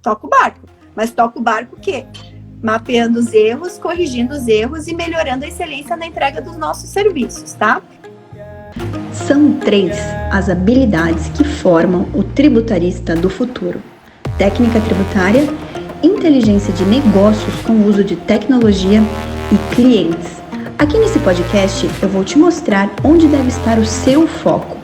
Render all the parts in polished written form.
toca o barco. Mas toca o barco o quê? Mapeando os erros, corrigindo os erros e melhorando a excelência na entrega dos nossos serviços, tá? São 3 as habilidades que formam o tributarista do futuro: técnica tributária, inteligência de negócios com uso de tecnologia e clientes. Aqui nesse podcast eu vou te mostrar onde deve estar o seu foco,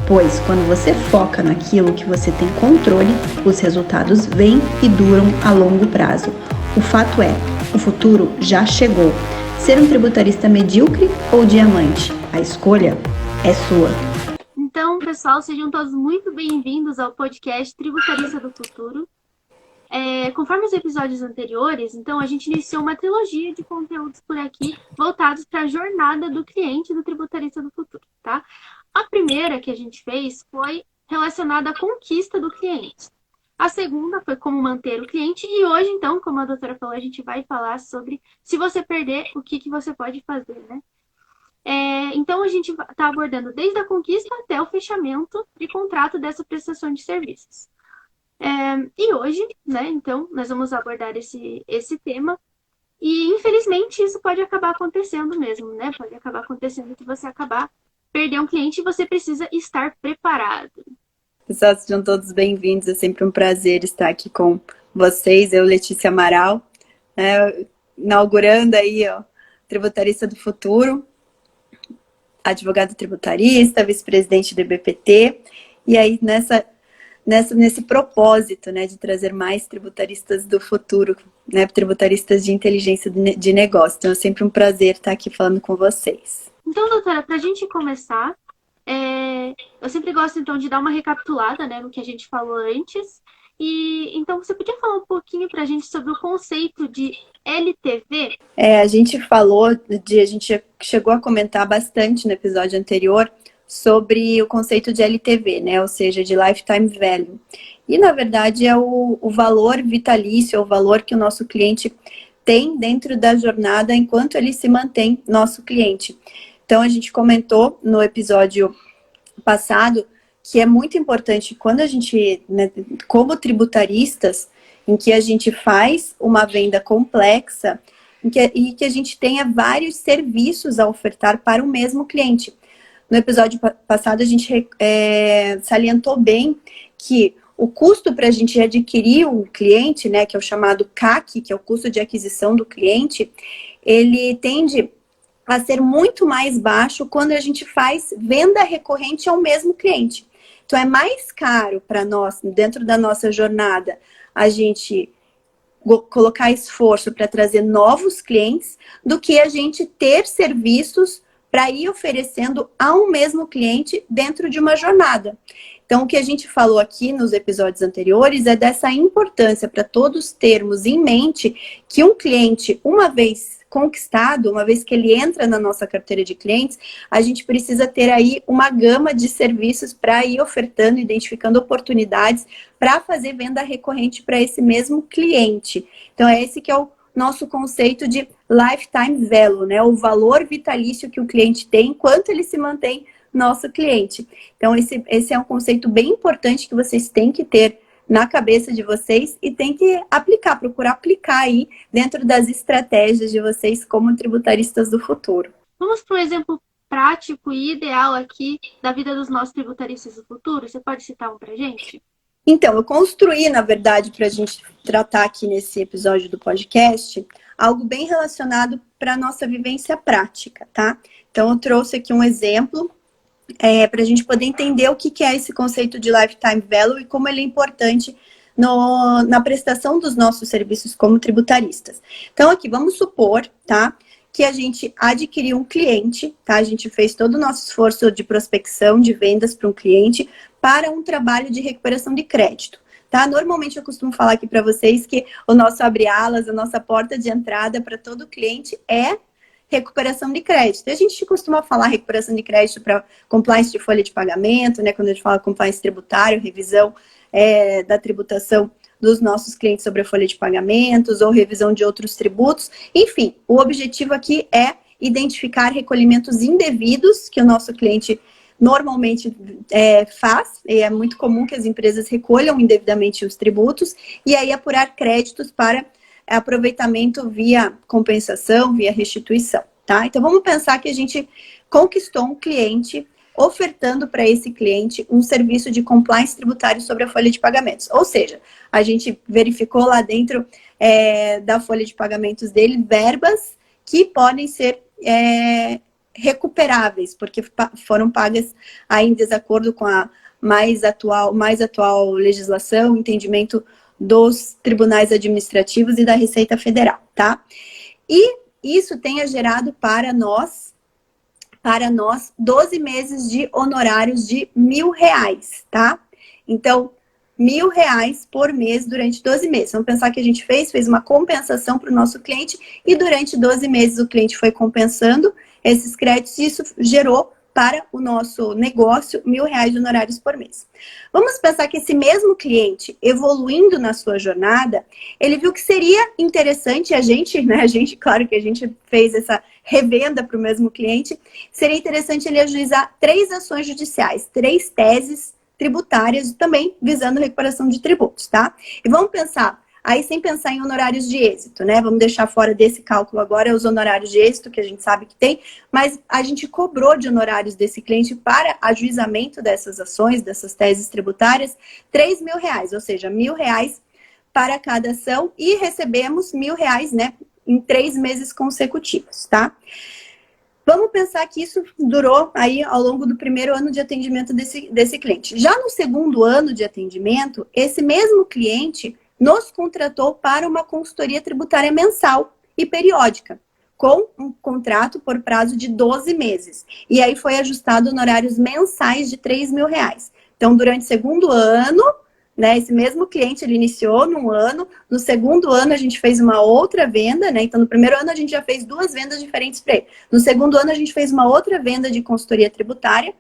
pois quando você foca naquilo que você tem controle, os resultados vêm e duram a longo prazo. O fato é, o futuro já chegou. Ser um tributarista medíocre ou diamante? A escolha é sua. Então, pessoal, sejam todos muito bem-vindos ao podcast Tributarista do Futuro. Conforme os episódios anteriores, então a gente iniciou uma trilogia de conteúdos por aqui voltados para a jornada do cliente do Tributarista do Futuro, tá? A primeira que a gente fez foi relacionada à conquista do cliente. A segunda foi como manter o cliente e hoje, então, como a doutora falou, a gente vai falar sobre se você perder, o que você pode fazer, né? Então, a gente está abordando desde a conquista até o fechamento de contrato dessa prestação de serviços. E hoje, né, então, nós vamos abordar esse tema e, infelizmente, isso pode acabar acontecendo mesmo, né? Pode acabar acontecendo que você acabar perder um cliente e você precisa estar preparado. Pessoal, sejam todos bem-vindos. É sempre um prazer estar aqui com vocês. Eu, Letícia Amaral, inaugurando aí, ó, Tributarista do Futuro, advogada tributarista, vice-presidente do EBPT, e aí nesse propósito, né, de trazer mais tributaristas do futuro, né, tributaristas de inteligência de negócio. Então é sempre um prazer estar aqui falando com vocês. Então, doutora, para a gente começar, eu sempre gosto, então, de dar uma recapitulada, né, no que a gente falou antes. E então, você podia falar um pouquinho para a gente sobre o conceito de LTV? A gente falou, a gente chegou a comentar bastante no episódio anterior sobre o conceito de LTV, né, ou seja, de Lifetime Value. E, na verdade, é o valor vitalício, é o valor que o nosso cliente tem dentro da jornada enquanto ele se mantém nosso cliente. Então, a gente comentou no episódio passado que é muito importante quando a gente, né, como tributaristas, em que a gente faz uma venda complexa e que a gente tenha vários serviços a ofertar para o mesmo cliente. No episódio passado, a gente salientou bem que o custo para a gente adquirir um cliente, né, que é o chamado CAC, que é o custo de aquisição do cliente, ele tende a ser muito mais baixo quando a gente faz venda recorrente ao mesmo cliente. Então, é mais caro para nós, dentro da nossa jornada, a gente colocar esforço para trazer novos clientes do que a gente ter serviços para ir oferecendo ao mesmo cliente dentro de uma jornada. Então, o que a gente falou aqui nos episódios anteriores é dessa importância para todos termos em mente que um cliente, uma vez conquistado, uma vez que ele entra na nossa carteira de clientes, a gente precisa ter aí uma gama de serviços para ir ofertando, identificando oportunidades para fazer venda recorrente para esse mesmo cliente. Então, é esse que é o nosso conceito de lifetime value, né? O valor vitalício que o cliente tem enquanto ele se mantém nosso cliente. Então, esse é um conceito bem importante que vocês têm que ter na cabeça de vocês e tem que procurar aplicar aí dentro das estratégias de vocês como tributaristas do futuro. Vamos para um exemplo prático e ideal aqui da vida dos nossos tributaristas do futuro? Você pode citar um para a gente? Então, eu construí, na verdade, para a gente tratar aqui nesse episódio do podcast, algo bem relacionado para a nossa vivência prática, tá? Então, eu trouxe aqui um exemplo para a gente poder entender o que é esse conceito de lifetime value e como ele é importante na prestação dos nossos serviços como tributaristas. Então, aqui, vamos supor, tá, que a gente adquiriu um cliente, tá? A gente fez todo o nosso esforço de prospecção, de vendas para um cliente, para um trabalho de recuperação de crédito, tá? Normalmente eu costumo falar aqui para vocês que o nosso abre-alas, a nossa porta de entrada para todo cliente é recuperação de crédito. A gente costuma falar recuperação de crédito para compliance de folha de pagamento, né? Quando a gente fala compliance tributário, revisão da tributação dos nossos clientes sobre a folha de pagamentos ou revisão de outros tributos. Enfim, o objetivo aqui é identificar recolhimentos indevidos que o nosso cliente normalmente faz, e é muito comum que as empresas recolham indevidamente os tributos, e aí apurar créditos para aproveitamento via compensação, via restituição, tá? Então, vamos pensar que a gente conquistou um cliente ofertando para esse cliente um serviço de compliance tributário sobre a folha de pagamentos. Ou seja, a gente verificou lá dentro da folha de pagamentos dele verbas que podem ser recuperáveis, porque foram pagas aí em desacordo com a mais atual legislação, entendimento dos tribunais administrativos e da Receita Federal, tá? E isso tenha gerado para nós 12 meses de honorários de R$1.000, tá? Então, R$1.000 por mês durante 12 meses. Vamos pensar que a gente fez uma compensação para o nosso cliente e durante 12 meses o cliente foi compensando esses créditos e isso gerou para o nosso negócio R$1.000 de honorários por mês. Vamos pensar que esse mesmo cliente, evoluindo na sua jornada, ele viu que seria interessante claro que a gente fez essa revenda para o mesmo cliente, seria interessante ele ajuizar 3 ações judiciais, 3 teses tributárias, também visando recuperação de tributos, tá? E vamos pensar, aí sem pensar em honorários de êxito, né? Vamos deixar fora desse cálculo agora os honorários de êxito, que a gente sabe que tem, mas a gente cobrou de honorários desse cliente para ajuizamento dessas ações, dessas teses tributárias, R$3.000, ou seja, R$1.000 para cada ação e recebemos R$1.000, né? Em 3 meses consecutivos, tá? Vamos pensar que isso durou aí ao longo do primeiro ano de atendimento desse cliente. Já no segundo ano de atendimento, esse mesmo cliente nos contratou para uma consultoria tributária mensal e periódica, com um contrato por prazo de 12 meses. E aí foi ajustado honorários mensais de R$3.000. Então, durante o segundo ano, né, esse mesmo cliente, ele iniciou num ano, no segundo ano a gente fez uma outra venda, né, então no primeiro ano a gente já fez 2 vendas diferentes para ele. No segundo ano a gente fez uma outra venda de consultoria tributária,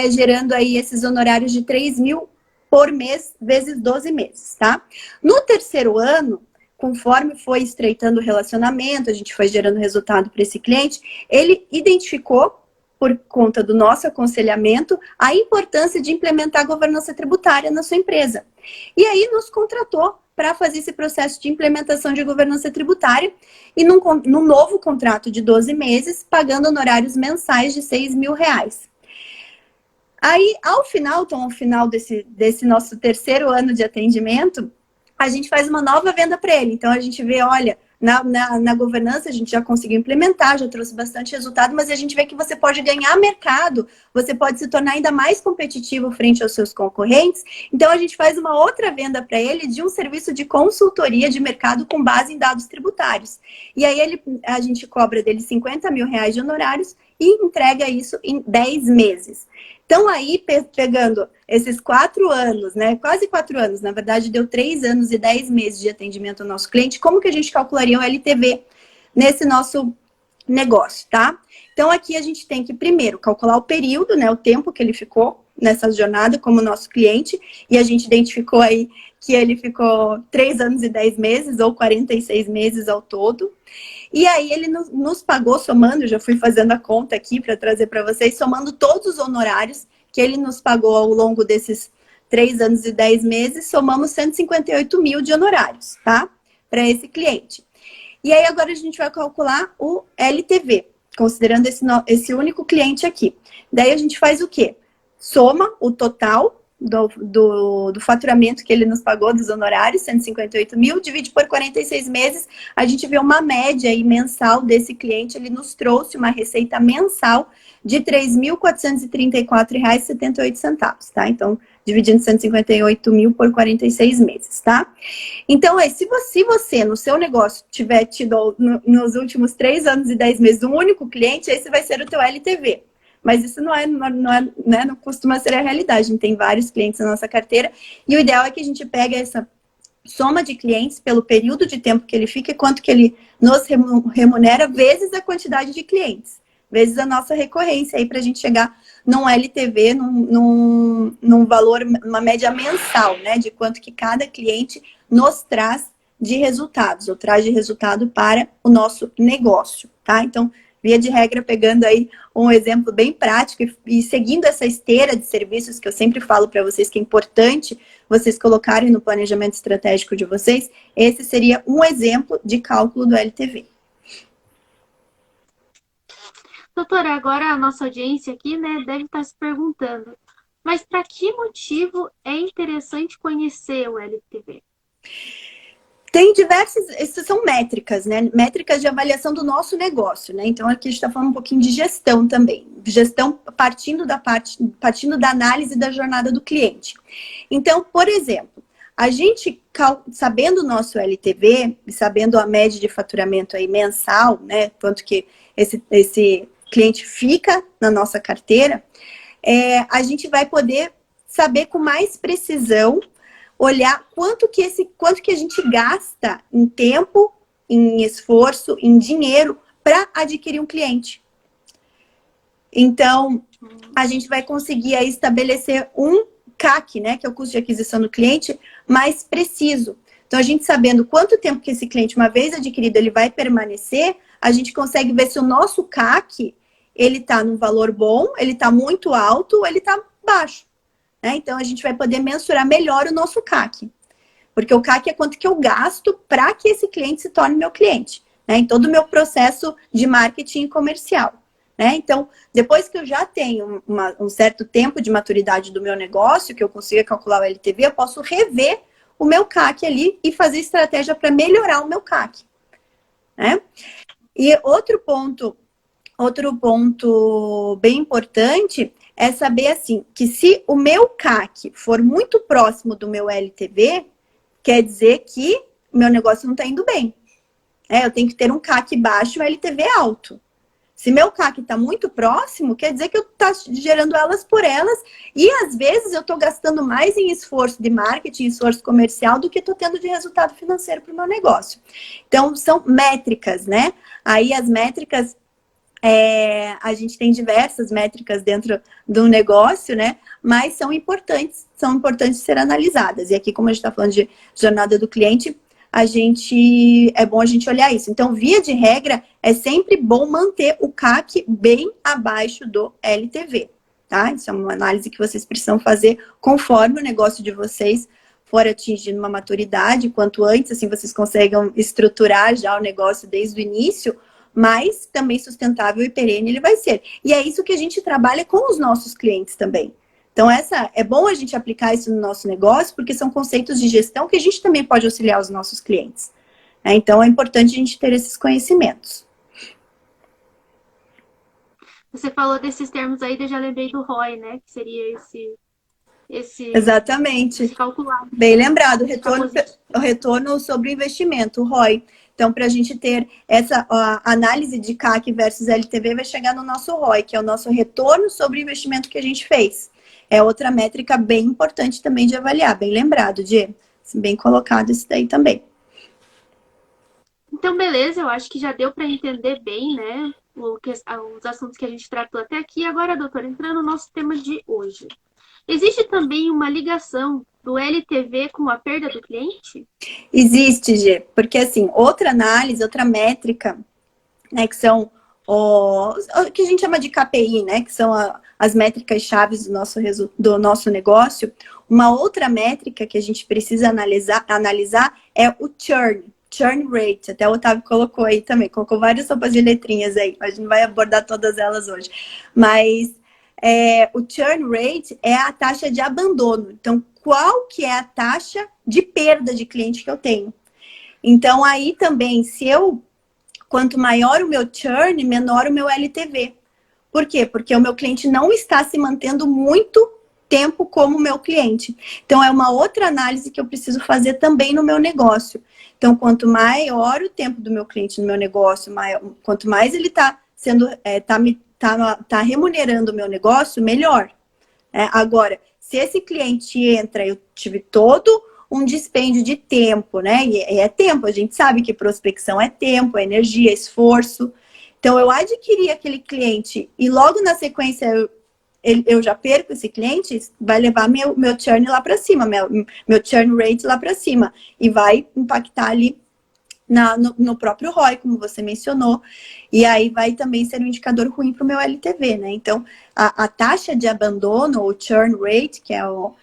gerando aí esses honorários de R$3.000 por mês, vezes 12 meses, tá? No terceiro ano, conforme foi estreitando o relacionamento, a gente foi gerando resultado para esse cliente, ele identificou, por conta do nosso aconselhamento, a importância de implementar a governança tributária na sua empresa. E aí nos contratou para fazer esse processo de implementação de governança tributária e num novo contrato de 12 meses, pagando honorários mensais de R$6.000. Aí, ao final desse nosso terceiro ano de atendimento, a gente faz uma nova venda para ele. Então, a gente vê, olha, na governança a gente já conseguiu implementar, já trouxe bastante resultado, mas a gente vê que você pode ganhar mercado, você pode se tornar ainda mais competitivo frente aos seus concorrentes. Então, a gente faz uma outra venda para ele de um serviço de consultoria de mercado com base em dados tributários. E aí, a gente cobra dele R$50.000 de honorários e entrega isso em 10 meses. Então, aí, pegando esses 4 anos, né, quase 4 anos, na verdade, deu 3 anos e 10 meses de atendimento ao nosso cliente, como que a gente calcularia o LTV nesse nosso negócio, tá? Então, aqui a gente tem que, primeiro, calcular o período, né, o tempo que ele ficou nessa jornada como nosso cliente, e a gente identificou aí que ele ficou 3 anos e 10 meses, ou 46 meses ao todo. E aí ele nos pagou, somando, já fui fazendo a conta aqui para trazer para vocês, somando todos os honorários que ele nos pagou ao longo desses 3 anos e 10 meses, somamos R$158.000 de honorários, tá? Para esse cliente. E aí agora a gente vai calcular o LTV, considerando esse único cliente aqui. Daí a gente faz o quê? Soma o total do faturamento que ele nos pagou dos honorários, R$158.000, divide por 46 meses, a gente vê uma média aí mensal desse cliente, ele nos trouxe uma receita mensal de R$3.434,78, tá? Então, dividindo 158.000 por 46 meses, tá? Então, se você, no seu negócio, tiver tido nos últimos 3 anos e 10 meses um único cliente, esse vai ser o teu LTV. Mas isso não costuma ser a realidade. A gente tem vários clientes na nossa carteira e o ideal é que a gente pegue essa soma de clientes pelo período de tempo que ele fica e quanto que ele nos remunera, vezes a quantidade de clientes, vezes a nossa recorrência aí para a gente chegar num LTV, num valor, uma média mensal, né, de quanto que cada cliente nos traz de resultados, ou traz de resultado para o nosso negócio, tá? Então, Via de regra, pegando aí um exemplo bem prático e seguindo essa esteira de serviços que eu sempre falo para vocês que é importante vocês colocarem no planejamento estratégico de vocês, esse seria um exemplo de cálculo do LTV. Doutora, agora a nossa audiência aqui, né, deve estar se perguntando, mas para que motivo é interessante conhecer o LTV? Tem diversas, essas são métricas, né? Métricas de avaliação do nosso negócio, né? Então aqui a gente está falando um pouquinho de gestão também. Gestão partindo da análise da jornada do cliente. Então, por exemplo, a gente, sabendo o nosso LTV, e sabendo a média de faturamento aí mensal, né? Quanto que esse cliente fica na nossa carteira, a gente vai poder saber com mais precisão olhar quanto que a gente gasta em tempo, em esforço, em dinheiro para adquirir um cliente. Então, a gente vai conseguir aí estabelecer um CAC, né, que é o custo de aquisição do cliente, mais preciso. Então, a gente sabendo quanto tempo que esse cliente, uma vez adquirido, ele vai permanecer, a gente consegue ver se o nosso CAC, ele está num valor bom, ele está muito alto ou ele está baixo. Né? Então, a gente vai poder mensurar melhor o nosso CAC. Porque o CAC é quanto que eu gasto para que esse cliente se torne meu cliente. Né? Em todo o meu processo de marketing comercial. Né? Então, depois que eu já tenho um certo tempo de maturidade do meu negócio, que eu consiga calcular o LTV, eu posso rever o meu CAC ali e fazer estratégia para melhorar o meu CAC. Né? E outro ponto bem importante é saber, assim, que se o meu CAC for muito próximo do meu LTV, quer dizer que o meu negócio não está indo bem. Eu tenho que ter um CAC baixo e um LTV alto. Se meu CAC está muito próximo, quer dizer que eu estou gerando elas por elas e, às vezes, eu estou gastando mais em esforço de marketing, esforço comercial, do que estou tendo de resultado financeiro para o meu negócio. Então, são métricas, né? Aí, as métricas... a gente tem diversas métricas dentro do negócio, né? Mas são importantes ser analisadas. E aqui, como a gente está falando de jornada do cliente, é bom a gente olhar isso. Então, via de regra, é sempre bom manter o CAC bem abaixo do LTV, tá? Isso é uma análise que vocês precisam fazer conforme o negócio de vocês for atingindo uma maturidade. Quanto antes, assim, vocês conseguem estruturar já o negócio desde o início, mas também sustentável e perene ele vai ser. E é isso que a gente trabalha com os nossos clientes também. Então, é bom a gente aplicar isso no nosso negócio, porque são conceitos de gestão que a gente também pode auxiliar os nossos clientes. Então, é importante a gente ter esses conhecimentos. Você falou desses termos aí, eu já lembrei do ROI, né? Que seria Exatamente. esse calcular. Bem lembrado, o retorno sobre o investimento, o ROI. Então, para a gente ter a análise de CAC versus LTV, vai chegar no nosso ROI, que é o nosso retorno sobre o investimento que a gente fez. É outra métrica bem importante também de avaliar. Bem lembrado, Diego. Bem colocado isso daí também. Então, beleza, eu acho que já deu para entender bem, né, os assuntos que a gente tratou até aqui. Agora, doutora, entrando no nosso tema de hoje. Existe também uma ligação do LTV com a perda do cliente? Existe, Gê, porque assim, outra análise, outra métrica, né, que são o que a gente chama de KPI, né, que são as métricas chaves do nosso negócio. Uma outra métrica que a gente precisa analisar é o churn rate, até o Otávio colocou aí também, colocou várias sopas de letrinhas aí, a gente não vai abordar todas elas hoje, mas o churn rate é a taxa de abandono. Então, qual que é a taxa de perda de cliente que eu tenho? Então, aí também, quanto maior o meu churn, menor o meu LTV. Por quê? Porque o meu cliente não está se mantendo muito tempo como meu cliente. Então, é uma outra análise que eu preciso fazer também no meu negócio. Então, quanto maior o tempo do meu cliente no meu negócio, quanto mais ele está tá remunerando o meu negócio, melhor. Agora, se esse cliente entra, eu tive todo um dispêndio de tempo, né? E é tempo, a gente sabe que prospecção é tempo, é energia, é esforço. Então, eu adquiri aquele cliente e logo na sequência eu já perco esse cliente, vai levar meu churn lá para cima, meu churn rate lá para cima. E vai impactar ali no próprio ROI, como você mencionou, e aí vai também ser um indicador ruim para o meu LTV, né? Então, a taxa de abandono, ou churn rate, que é o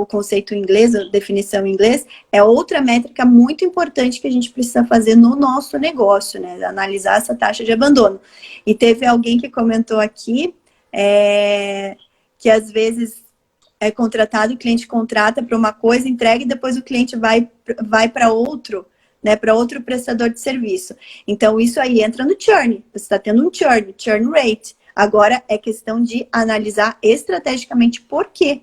conceito em inglês, a definição em inglês, é outra métrica muito importante que a gente precisa fazer no nosso negócio, né? Analisar essa taxa de abandono. E teve alguém que comentou aqui que às vezes é contratado, o cliente contrata para uma coisa, entrega e depois o cliente vai para outro, né, para outro prestador de serviço. Então, isso aí entra no churn. Você está tendo um churn rate. Agora, é questão de analisar estrategicamente por que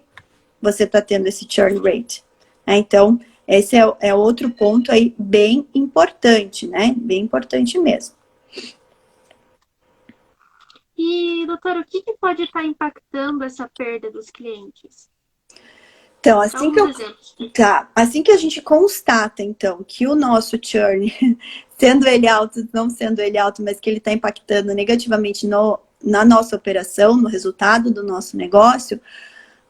você está tendo esse churn rate. Então, esse é outro ponto aí bem importante, né? Bem importante mesmo. E, doutora, o que pode estar impactando essa perda dos clientes? Então, assim que a gente constata, então, que o nosso churn, sendo ele alto, não sendo ele alto, mas que ele está impactando negativamente na nossa operação, no resultado do nosso negócio,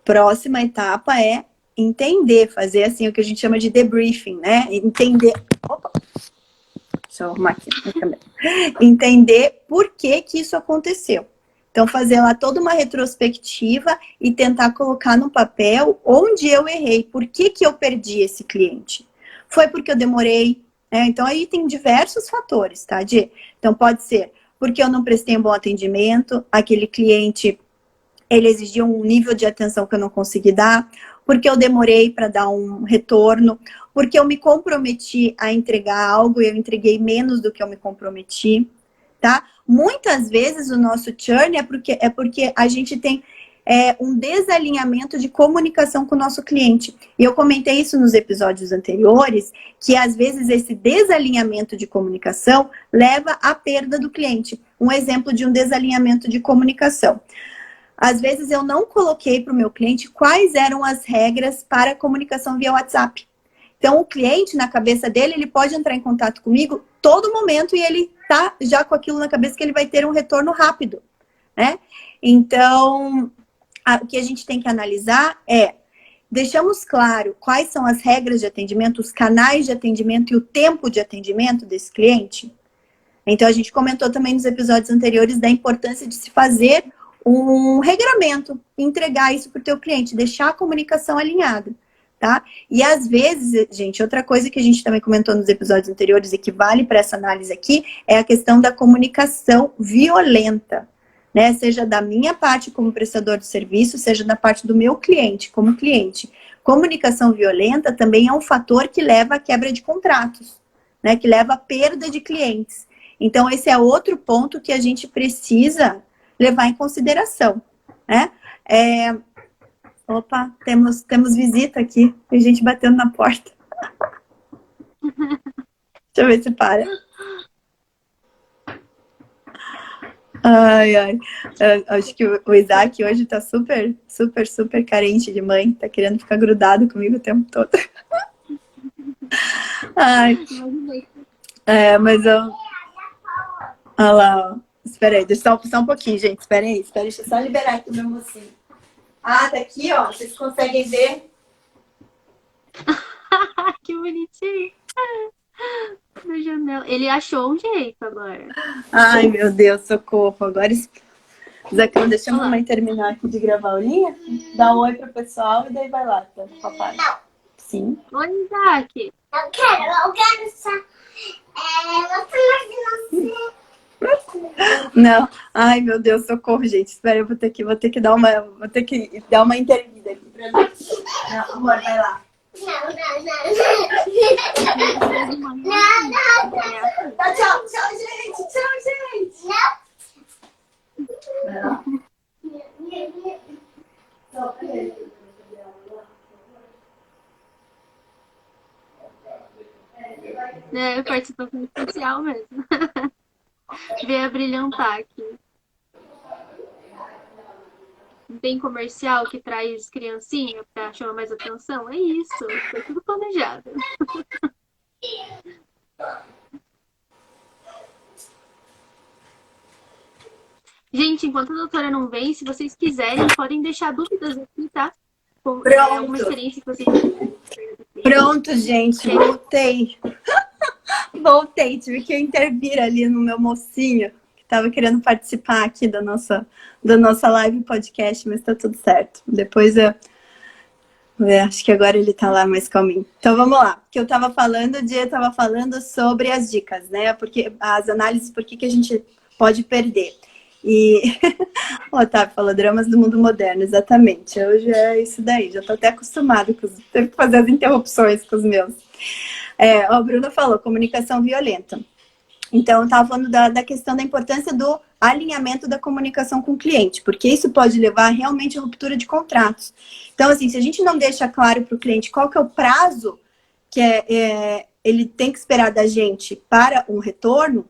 próxima etapa é entender, fazer assim o que a gente chama de debriefing, né? Entender. Opa! Deixa eu arrumar aqui na câmera. Entender por que isso aconteceu. Então, fazer lá toda uma retrospectiva e tentar colocar no papel onde eu errei, por que eu perdi esse cliente. Foi porque eu demorei, né? Então, aí tem diversos fatores, tá, Gê? Então, pode ser porque eu não prestei um bom atendimento, aquele cliente, ele exigia um nível de atenção que eu não consegui dar, porque eu demorei para dar um retorno, porque eu me comprometi a entregar algo e eu entreguei menos do que eu me comprometi, tá? Muitas vezes o nosso churn é porque a gente tem um desalinhamento de comunicação com o nosso cliente. E eu comentei isso nos episódios anteriores, que às vezes esse desalinhamento de comunicação leva à perda do cliente. Um exemplo de um desalinhamento de comunicação. Às vezes eu não coloquei para o meu cliente quais eram as regras para a comunicação via WhatsApp. Então, o cliente, na cabeça dele, ele pode entrar em contato comigo todo momento e ele tá já com aquilo na cabeça que ele vai ter um retorno rápido, né? Então, o que a gente tem que analisar deixamos claro quais são as regras de atendimento, os canais de atendimento e o tempo de atendimento desse cliente. Então, a gente comentou também nos episódios anteriores da importância de se fazer um regramento, entregar isso para o teu cliente, deixar a comunicação alinhada, tá? E às vezes, gente, outra coisa que a gente também comentou nos episódios anteriores e que vale para essa análise aqui é a questão da comunicação violenta, né? Seja da minha parte como prestador de serviço, seja da parte do meu cliente como cliente. Comunicação violenta também é um fator que leva à quebra de contratos, né? Que leva à perda de clientes. Então, esse é outro ponto que a gente precisa levar em consideração, né? Opa, temos visita aqui. Tem gente batendo na porta. Deixa eu ver se para. Ai. Acho que o Isaac hoje tá super, super, super carente de mãe. Tá querendo ficar grudado comigo o tempo todo. Ai. Mas eu... Olha lá, ó. Espera aí, deixa só um pouquinho, gente. Espera aí, deixa eu só liberar aqui o meu mocinho. Ah, tá aqui, ó. Vocês conseguem ver? Que bonitinho. Na janela. Ele achou um jeito agora. Ai, meu Deus, socorro. Agora, Zacão, deixa a mamãe terminar aqui de gravar a linha. Dá um oi pro pessoal e daí vai lá, tá, papai? Não. Sim. Oi, Isaac. Eu quero só você. Não. Ai, meu Deus, socorro, gente. Espera, eu vou ter que dar uma intervida aqui pra mim. Não, amor, vai lá. Não. Tá, tchau, gente. Tchau, gente. Não. Participação especial mesmo. Veio a brilhantar aqui. Não tem comercial que traz criancinha pra chamar mais atenção? É isso, foi tudo planejado. Gente, enquanto a doutora não vem, se vocês quiserem, podem deixar dúvidas aqui, tá? Alguma experiência que vocês tiverem. Pronto, gente, voltei. Voltei, tive que intervir ali no meu mocinho, que estava querendo participar aqui da nossa live podcast, mas tá tudo certo. Depois acho que agora ele tá lá mais calminho. Então vamos lá. O que eu tava falando, o Dia tava falando sobre as dicas, né? Porque as análises, por que a gente pode perder. E o Otávio falou dramas do mundo moderno, exatamente. Hoje é isso daí, já tô até acostumado com ter que fazer as interrupções com os meus. O Bruno falou comunicação violenta. Então, eu estava falando da questão da importância do alinhamento da comunicação com o cliente, porque isso pode levar realmente à ruptura de contratos. Então, assim, se a gente não deixa claro para o cliente qual que é o prazo que ele tem que esperar da gente para um retorno,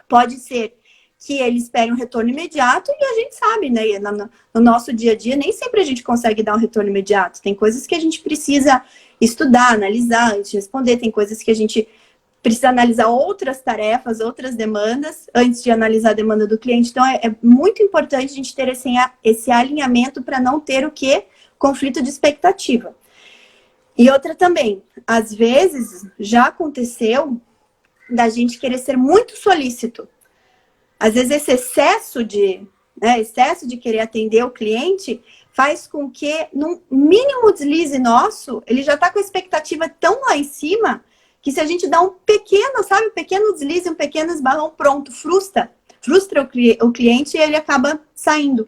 pode ser que ele espere um retorno imediato e a gente sabe, né, no nosso dia a dia, nem sempre a gente consegue dar um retorno imediato. Tem coisas que a gente precisa estudar, analisar antes de responder, tem coisas que a gente precisa analisar outras tarefas, outras demandas, antes de analisar a demanda do cliente. Então, é muito importante a gente ter esse alinhamento para não ter o quê? Conflito de expectativa. E outra também, às vezes, já aconteceu da gente querer ser muito solícito. Às vezes, esse excesso de querer atender o cliente faz com que, num mínimo deslize nosso, ele já está com a expectativa tão lá em cima que se a gente dá um pequeno deslize, um pequeno esbarrão, pronto, frustra o cliente e ele acaba saindo.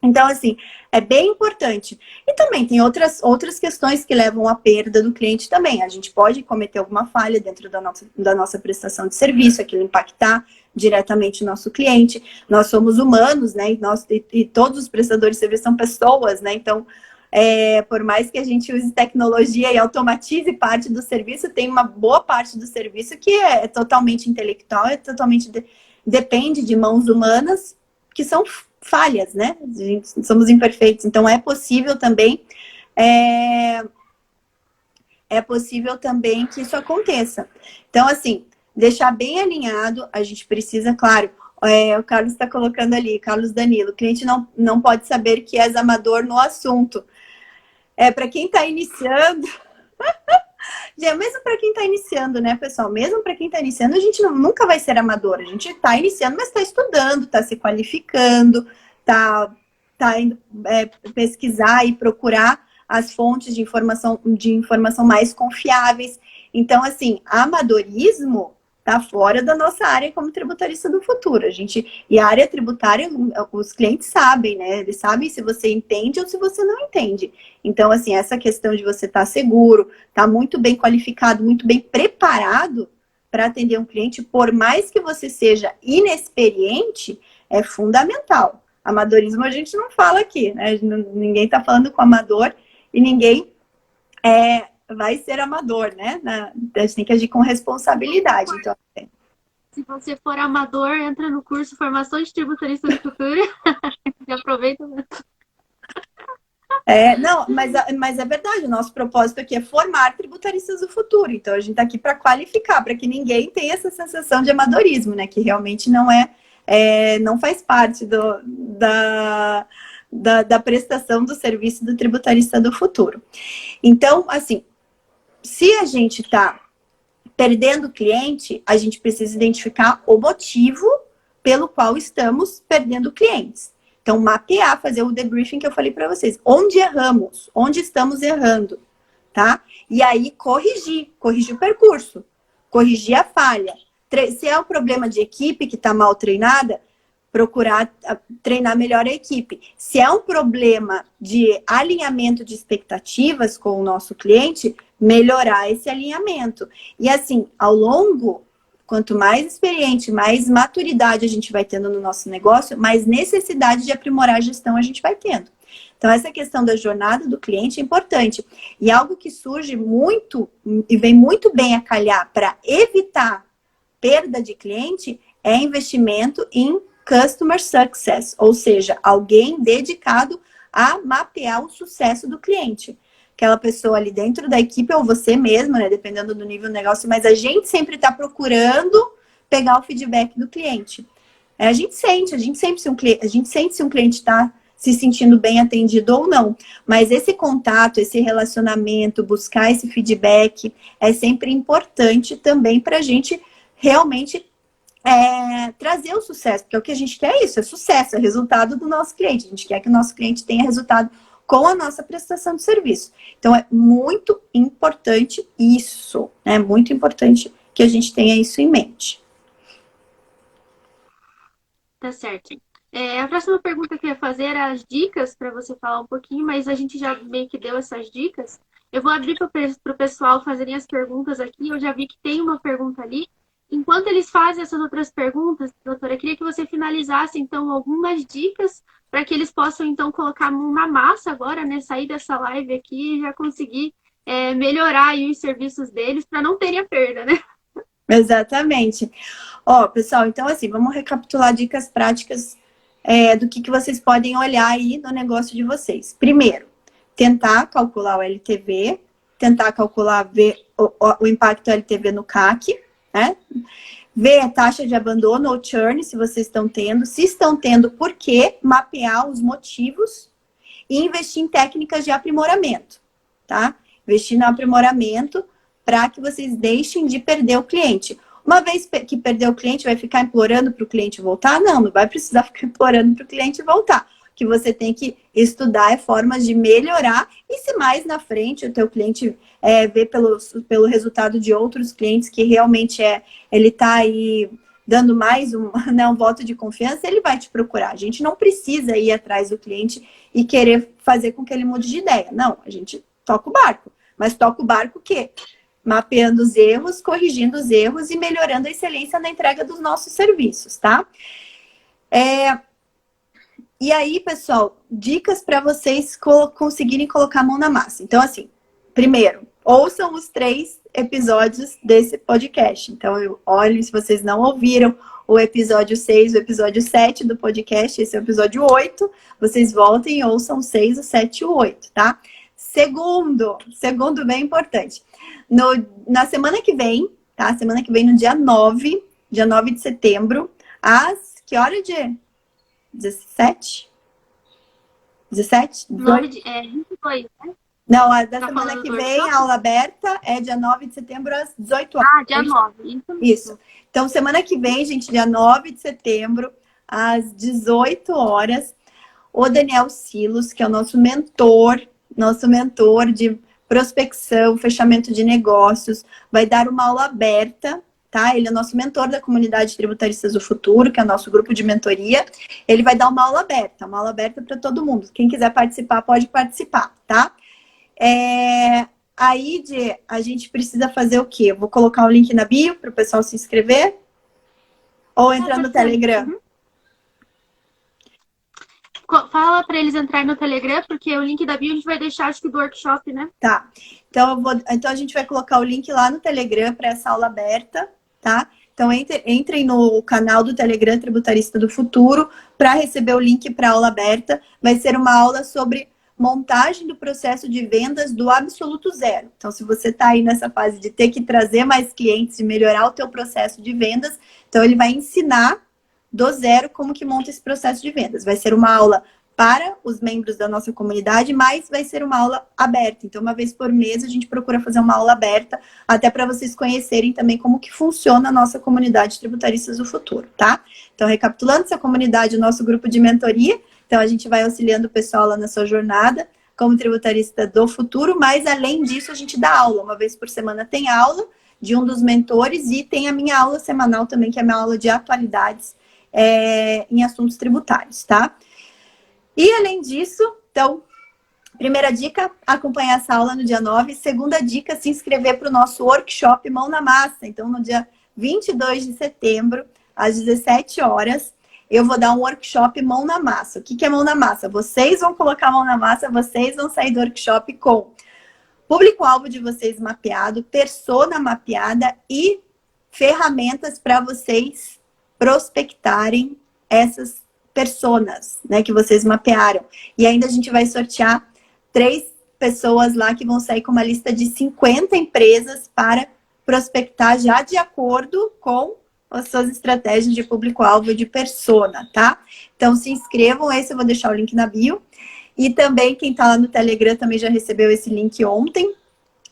Então, assim, é bem importante. E também tem outras questões que levam à perda do cliente também. A gente pode cometer alguma falha dentro da nossa prestação de serviço, aquilo impactar diretamente o nosso cliente. Nós somos humanos, né? E todos os prestadores de serviço são pessoas, né? Então, por mais que a gente use tecnologia e automatize parte do serviço, tem uma boa parte do serviço que é totalmente intelectual, depende de mãos humanas, que são falhas, né? Somos imperfeitos, então é possível também que isso aconteça. Então, assim, deixar bem alinhado, a gente precisa, claro, o Carlos está colocando ali, Carlos Danilo, o cliente não pode saber que és amador no assunto. Para quem está iniciando, mesmo para quem está iniciando, né, pessoal? Mesmo para quem está iniciando, a gente nunca vai ser amador. A gente está iniciando, mas está estudando, está se qualificando, está indo pesquisar e procurar as fontes de informação mais confiáveis. Então, assim, amadorismo está fora da nossa área como tributarista do futuro. E a área tributária, os clientes sabem, né? Eles sabem se você entende ou se você não entende. Então, assim, essa questão de você estar seguro, estar muito bem qualificado, muito bem preparado para atender um cliente, por mais que você seja inexperiente, é fundamental. Amadorismo a gente não fala aqui, né? Ninguém está falando com amador e ninguém vai ser amador, né? A gente tem que agir com responsabilidade. Então, se você for amador, entra no curso Formação de Tributarista do Futuro e aproveita. Não, mas é verdade, o nosso propósito aqui é formar tributaristas do futuro. Então, a gente está aqui para qualificar, para que ninguém tenha essa sensação de amadorismo, né? Que realmente não faz parte da prestação do serviço do tributarista do futuro. Então, assim, se a gente está perdendo cliente, a gente precisa identificar o motivo pelo qual estamos perdendo clientes. Então, mapear, fazer o debriefing que eu falei para vocês. Onde erramos? Onde estamos errando? Tá? E aí, corrigir o percurso. Corrigir a falha. Se é um problema de equipe que está mal treinada, procurar treinar melhor a equipe. Se é um problema de alinhamento de expectativas com o nosso cliente, melhorar esse alinhamento. E assim, ao longo, quanto mais experiente, mais maturidade a gente vai tendo no nosso negócio, mais necessidade de aprimorar a gestão a gente vai tendo. Então, essa questão da jornada do cliente é importante. E algo que surge muito e vem muito bem a calhar para evitar perda de cliente é investimento em Customer Success, ou seja, alguém dedicado a mapear o sucesso do cliente. Aquela pessoa ali dentro da equipe, ou você mesmo, né, dependendo do nível do negócio, mas a gente sempre está procurando pegar o feedback do cliente. A gente sente se um cliente está se sentindo bem atendido ou não. Mas esse contato, esse relacionamento, buscar esse feedback é sempre importante também para a gente realmente trazer o sucesso, porque o que a gente quer é isso, é sucesso, é resultado do nosso cliente. A gente quer que o nosso cliente tenha resultado com a nossa prestação de serviço. Então, é muito importante isso, né? Muito importante que a gente tenha isso em mente. Tá certo. A próxima pergunta que eu ia fazer era as dicas, para você falar um pouquinho, mas a gente já meio que deu essas dicas. Eu vou abrir para o pessoal fazerem as perguntas aqui. Eu já vi que tem uma pergunta ali. Enquanto eles fazem essas outras perguntas, doutora, eu queria que você finalizasse, então, algumas dicas para que eles possam, então, colocar a mão na massa agora, né? Sair dessa live aqui e já conseguir melhorar aí os serviços deles para não terem a perda, né? Exatamente. Ó, pessoal, então assim, vamos recapitular dicas práticas do que vocês podem olhar aí no negócio de vocês. Primeiro, tentar calcular o LTV, tentar calcular o impacto LTV no CAC, né? Ver a taxa de abandono ou churn, se vocês estão tendo. Se estão tendo, por quê? Mapear os motivos e investir em técnicas de aprimoramento, tá? Investir no aprimoramento para que vocês deixem de perder o cliente. Uma vez que perder o cliente, vai ficar implorando para o cliente voltar? Não vai precisar ficar implorando para o cliente voltar. O que você tem que estudar é formas de melhorar, e se mais na frente o teu cliente vê pelo resultado de outros clientes que realmente ele está aí dando mais um voto de confiança, ele vai te procurar. A gente não precisa ir atrás do cliente e querer fazer com que ele mude de ideia. Não, a gente toca o barco. Mas toca o barco o quê? Mapeando os erros, corrigindo os erros e melhorando a excelência na entrega dos nossos serviços, tá? E aí, pessoal, dicas para vocês conseguirem colocar a mão na massa. Então, assim, primeiro, ouçam os 3 episódios desse podcast. Então, olhem se vocês não ouviram o episódio 6, o episódio 7 do podcast, esse é o episódio 8. Vocês voltem e ouçam o 6, o 7 e o 8, tá? Segundo bem importante. Na semana que vem, tá? Semana que vem, no dia 9 de setembro, que hora de 17? 17? 22, né? Não, a da semana que vem, a aula aberta é dia 9 de setembro às 18 horas. Ah, dia 9. Isso. Então, semana que vem, gente, dia 9 de setembro, às 18 horas, o Daniel Silos, que é o nosso mentor de prospecção, fechamento de negócios, vai dar uma aula aberta, tá? Ele é nosso mentor da comunidade Tributaristas do Futuro, que é o nosso grupo de mentoria. Ele vai dar uma aula aberta para todo mundo. Quem quiser participar, pode participar, tá? Aí, a gente precisa fazer o quê? Eu vou colocar o link na bio para o pessoal se inscrever ou entrar no Telegram. Uhum. Fala para eles entrarem no Telegram, porque o link da bio a gente vai deixar, acho que do workshop, né? Tá. Então a gente vai colocar o link lá no Telegram para essa aula aberta, tá? Então entrem no canal do Telegram Tributarista do Futuro para receber o link para a aula aberta. Vai ser uma aula sobre montagem do processo de vendas do absoluto zero. Então, se você está aí nessa fase de ter que trazer mais clientes e melhorar o teu processo de vendas, então ele vai ensinar do zero como que monta esse processo de vendas. Vai ser uma aula para os membros da nossa comunidade, mas vai ser uma aula aberta. Então, uma vez por mês, a gente procura fazer uma aula aberta, até para vocês conhecerem também como que funciona a nossa comunidade Tributaristas do Futuro, tá? Então, recapitulando, essa comunidade é o nosso grupo de mentoria. Então, a gente vai auxiliando o pessoal lá na sua jornada como tributarista do futuro, mas, além disso, a gente dá aula. Uma vez por semana tem aula de um dos mentores e tem a minha aula semanal também, que é a minha aula de atualidades em assuntos tributários, tá? E, além disso, então, primeira dica, acompanhar essa aula no dia 9. Segunda dica, se inscrever para o nosso workshop Mão na Massa. Então, no dia 22 de setembro, às 17 horas, eu vou dar um workshop Mão na Massa. O que é Mão na Massa? Vocês vão colocar a mão na massa, vocês vão sair do workshop com público-alvo de vocês mapeado, persona mapeada e ferramentas para vocês prospectarem essas personas, né, que vocês mapearam. E ainda a gente vai sortear 3 pessoas lá que vão sair com uma lista de 50 empresas para prospectar já de acordo com as suas estratégias de público-alvo e de persona, tá? Então, se inscrevam, esse eu vou deixar o link na bio. E também, quem tá lá no Telegram também já recebeu esse link ontem.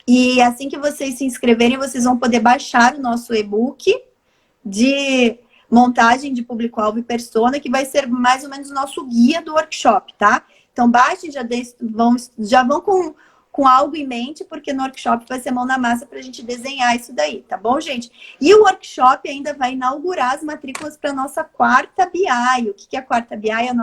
E assim que vocês se inscreverem, vocês vão poder baixar o nosso e-book de montagem de público-alvo e persona, que vai ser mais ou menos o nosso guia do workshop, tá? Então, baixem, já vão com algo em mente, porque no workshop vai ser mão na massa para a gente desenhar isso daí, tá bom, gente? E o workshop ainda vai inaugurar as matrículas para a nossa quarta BI. O que é a quarta BI? É a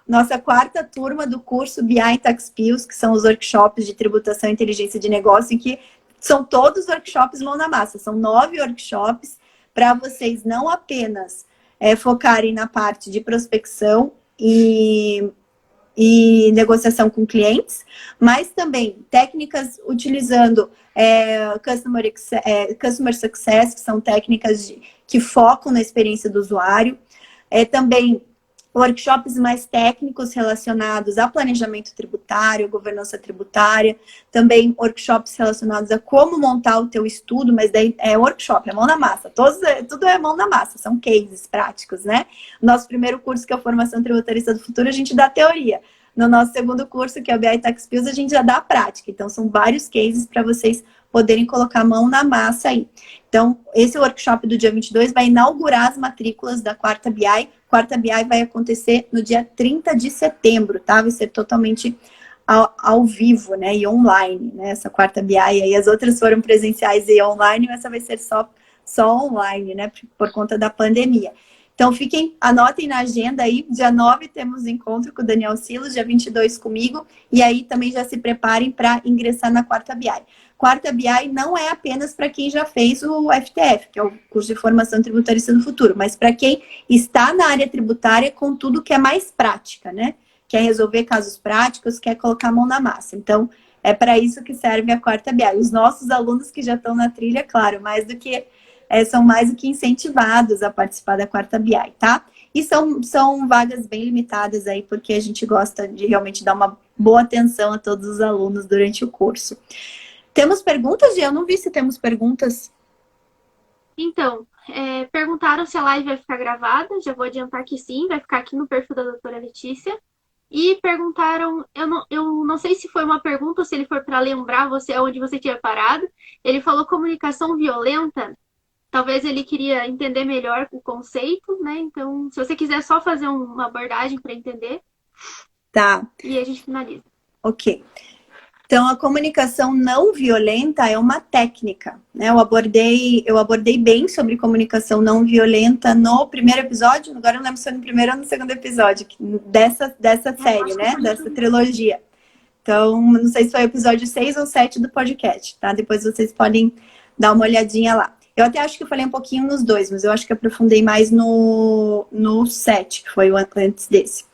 nossa quarta turma do curso BI Tax Skills, que são os workshops de tributação e inteligência de negócio, em que são todos workshops mão na massa. São 9 workshops para vocês não apenas focarem na parte de prospecção e negociação com clientes, mas também técnicas utilizando Customer Success, que são técnicas que focam na experiência do usuário, também workshops mais técnicos relacionados a planejamento tributário, governança tributária, também workshops relacionados a como montar o teu estudo, mas daí é workshop, é mão na massa, tudo é mão na massa, são cases práticos, né? Nosso primeiro curso, que é a Formação Tributarista do Futuro, a gente dá teoria. No nosso segundo curso, que é o BI Tax Skills, a gente já dá a prática. Então, são vários cases para vocês poderem colocar a mão na massa aí. Então, esse workshop do dia 22 vai inaugurar as matrículas da Quarta BI. Quarta BI vai acontecer no dia 30 de setembro, tá? Vai ser totalmente ao vivo, né? E online, né? Essa Quarta BI aí. As outras foram presenciais e online, mas essa vai ser só online, né? Por conta da pandemia. Então, anotem na agenda aí, dia 9 temos encontro com o Daniel Silos, dia 22 comigo, e aí também já se preparem para ingressar na Quarta BI. Quarta BI não é apenas para quem já fez o FTF, que é o curso de formação tributarista do futuro, mas para quem está na área tributária com tudo que é mais prática, né? Quer resolver casos práticos, quer colocar a mão na massa. Então, é para isso que serve a Quarta BI. Os nossos alunos que já estão na trilha, claro, são mais do que incentivados a participar da Quarta BI, tá? E são vagas bem limitadas aí, porque a gente gosta de realmente dar uma boa atenção a todos os alunos durante o curso. Temos perguntas, Gia? Eu não vi se temos perguntas. Então, perguntaram se a live vai ficar gravada. Já vou adiantar que sim, vai ficar aqui no perfil da doutora Letícia. E perguntaram, eu não sei se foi uma pergunta ou se ele foi para lembrar você onde você tinha parado. Ele falou comunicação violenta. Talvez ele queria entender melhor o conceito, né? Então, se você quiser só fazer uma abordagem para entender. Tá. E a gente finaliza. Ok. Então, a comunicação não violenta é uma técnica, né? Eu abordei bem sobre comunicação não violenta no primeiro episódio, agora eu não lembro se foi no primeiro ou no segundo episódio dessa série, né? Dessa trilogia. Então, não sei se foi o episódio 6 ou 7 do podcast, tá? Depois vocês podem dar uma olhadinha lá. Eu até acho que eu falei um pouquinho nos dois, mas eu acho que aprofundei mais no 7, que foi o antes desse.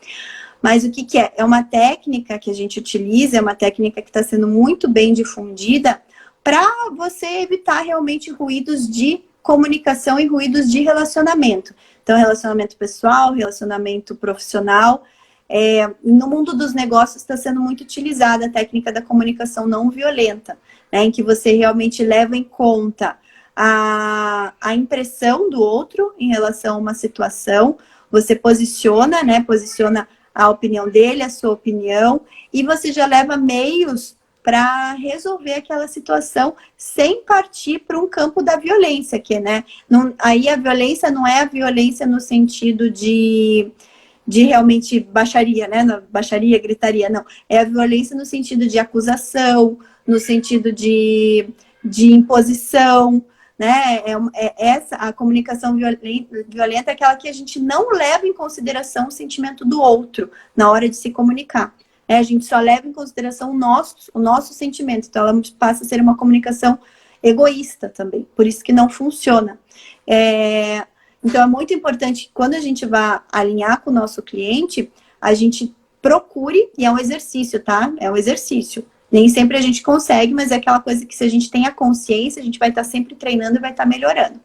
Mas o que é? É uma técnica que a gente utiliza, é uma técnica que está sendo muito bem difundida para você evitar realmente ruídos de comunicação e ruídos de relacionamento. Então, relacionamento pessoal, relacionamento profissional. No mundo dos negócios está sendo muito utilizada a técnica da comunicação não violenta, né, em que você realmente leva em conta a impressão do outro em relação a uma situação, você posiciona a opinião dele, a sua opinião, e você já leva meios para resolver aquela situação sem partir para um campo da violência, né? Aí a violência não é a violência no sentido de realmente baixaria, né? Baixaria, gritaria, não. É a violência no sentido de acusação, no sentido de imposição, né? A comunicação violenta é aquela que a gente não leva em consideração o sentimento do outro na hora de se comunicar. A gente só leva em consideração o nosso sentimento. Então, ela passa a ser uma comunicação egoísta também. Por isso que não funciona. Então, é muito importante que quando a gente vai alinhar com o nosso cliente, a gente procure, e é um exercício, tá? É um exercício. Nem sempre a gente consegue, mas é aquela coisa que se a gente tem a consciência, a gente vai estar sempre treinando e vai estar melhorando.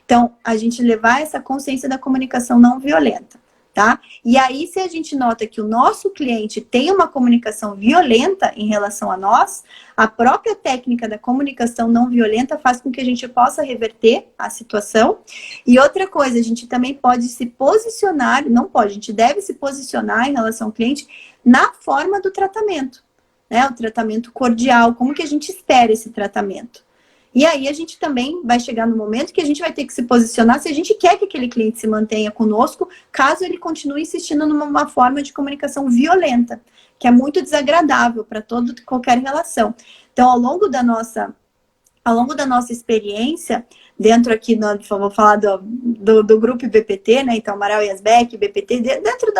Então, a gente levar essa consciência da comunicação não violenta, tá? E aí, se a gente nota que o nosso cliente tem uma comunicação violenta em relação a nós, a própria técnica da comunicação não violenta faz com que a gente possa reverter a situação. E outra coisa, a gente também pode se posicionar, a gente deve se posicionar em relação ao cliente na forma do tratamento. O tratamento cordial, como que a gente espera esse tratamento? E aí a gente também vai chegar no momento que a gente vai ter que se posicionar se a gente quer que aquele cliente se mantenha conosco, caso ele continue insistindo numa forma de comunicação violenta, que é muito desagradável para qualquer relação. Então, ao longo da nossa experiência, dentro aqui, vou falar do grupo BPT, né? Então, Amaral e Asbeck, BPT, dentro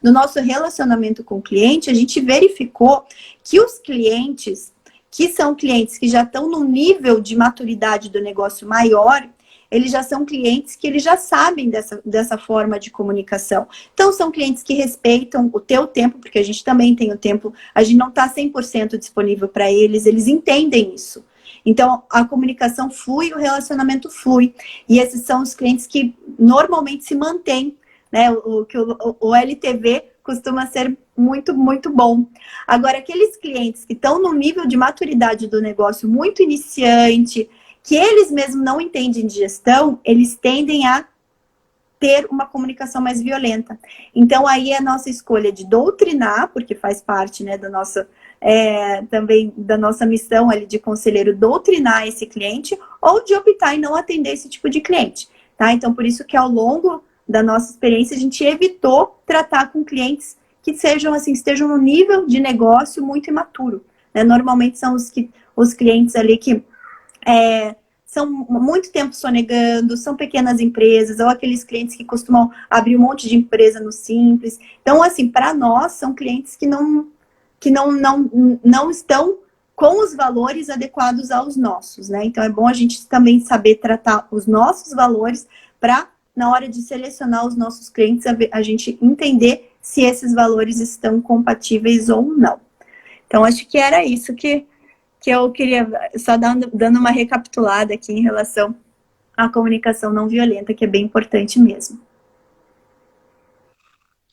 do nosso relacionamento com o cliente, a gente verificou que os clientes, que são clientes que já estão num nível de maturidade do negócio maior, eles já são clientes que eles já sabem dessa forma de comunicação. Então, são clientes que respeitam o teu tempo, porque a gente também tem o tempo, a gente não está 100% disponível para eles entendem isso. Então, a comunicação flui, o relacionamento flui. E esses são os clientes que normalmente se mantêm, né? O LTV costuma ser muito, muito bom. Agora, aqueles clientes que estão no nível de maturidade do negócio muito iniciante, que eles mesmos não entendem de gestão, eles tendem a ter uma comunicação mais violenta. Então, aí é a nossa escolha de doutrinar, porque faz parte, né, também da nossa missão ali de conselheiro, doutrinar esse cliente, ou de optar em não atender esse tipo de cliente, tá? Então, por isso que ao longo da nossa experiência, a gente evitou tratar com clientes que sejam, assim, estejam no nível de negócio muito imaturo, né? Normalmente são os clientes ali que são muito tempo sonegando, são pequenas empresas, ou aqueles clientes que costumam abrir um monte de empresa no Simples. Então, assim, para nós, são clientes que não estão com os valores adequados aos nossos, né? Então, é bom a gente também saber tratar os nossos valores para, na hora de selecionar os nossos clientes, a gente entender se esses valores estão compatíveis ou não. Então, acho que era isso que eu queria, só dando uma recapitulada aqui em relação à comunicação não violenta, que é bem importante mesmo.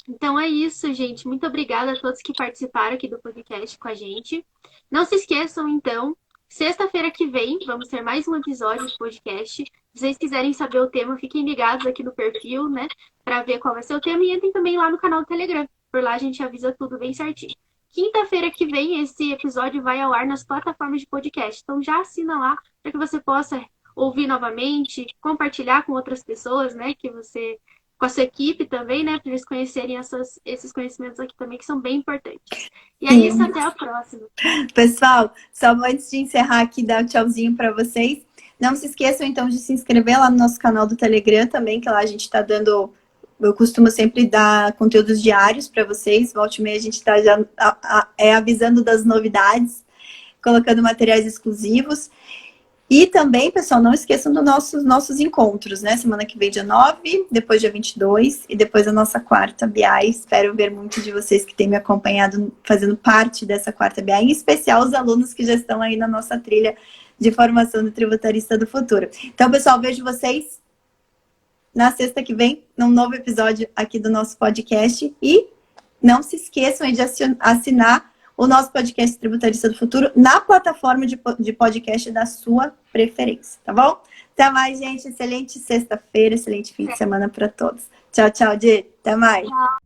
Então é isso, gente. Muito obrigada a todos que participaram aqui do podcast com a gente. Não se esqueçam, então, sexta-feira que vem vamos ter mais um episódio de podcast. Se vocês quiserem saber o tema, fiquem ligados aqui no perfil, né? Para ver qual vai ser o tema. E entrem também lá no canal do Telegram. Por lá a gente avisa tudo bem certinho. Quinta-feira que vem esse episódio vai ao ar nas plataformas de podcast. Então já assina lá para que você possa ouvir novamente, compartilhar com outras pessoas, né? Com a sua equipe também, né? Para eles conhecerem esses conhecimentos aqui também, que são bem importantes. E é isso, até a próxima. Pessoal, só antes de encerrar aqui, dar um tchauzinho para vocês. Não se esqueçam, então, de se inscrever lá no nosso canal do Telegram também, que lá a gente está dando... Eu costumo sempre dar conteúdos diários para vocês. Volta e meia a gente está já avisando das novidades, colocando materiais exclusivos. E também, pessoal, não esqueçam dos nossos encontros, né? Semana que vem, dia 9, depois dia 22 e depois a nossa quarta BI. Espero ver muito de vocês que têm me acompanhado fazendo parte dessa quarta BI, em especial os alunos que já estão aí na nossa trilha de formação do tributarista do futuro. Então, pessoal, vejo vocês na sexta que vem, num novo episódio aqui do nosso podcast. E não se esqueçam de assinar o nosso podcast Tributarista do Futuro na plataforma de podcast da sua preferência, tá bom? Até mais, gente. Excelente sexta-feira, excelente fim de semana para todos. Tchau, tchau, Di. Até mais. Tchau.